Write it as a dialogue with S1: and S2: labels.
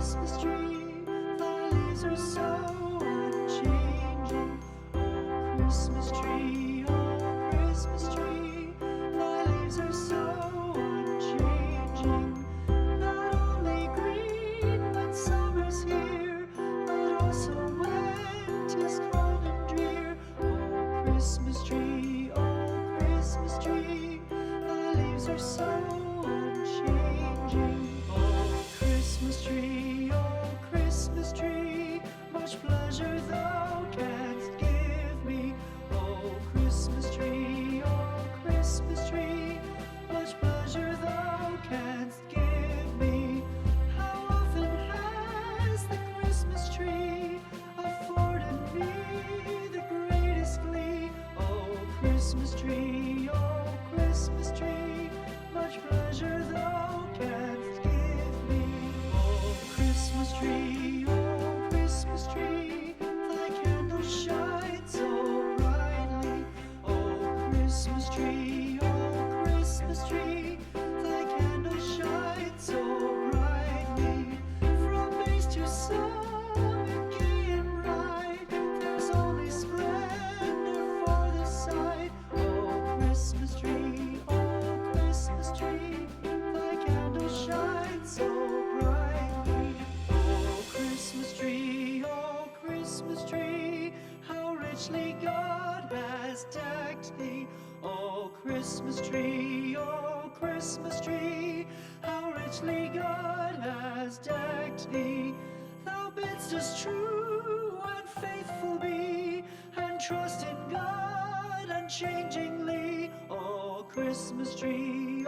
S1: Christmas tree, thy leaves are so unchanging. Oh, Christmas tree, oh, Christmas tree, thy leaves are so unchanging. Not only green when summer's here, but also when 'tis cold and drear. Oh, Christmas tree, thy leaves are so unchanging. Oh, Christmas tree, much pleasure thou canst give me. Oh, Christmas tree, much pleasure thou canst give me. How often has the Christmas tree afforded me the greatest glee? Oh, Christmas tree, much pleasure thou canst give me. Oh, Christmas tree, thy candles shine so brightly. Oh, Christmas tree, thy candles shine so brightly. From base to summit, gay and bright, there's only splendor for the sight. Oh, Christmas tree, thy candles shine so brightly. Oh, Christmas tree, how richly God has decked thee. Oh, Christmas tree, how richly God has decked thee. Thou bidst us true and faithful be, and trust in God unchangingly. Oh, Christmas tree,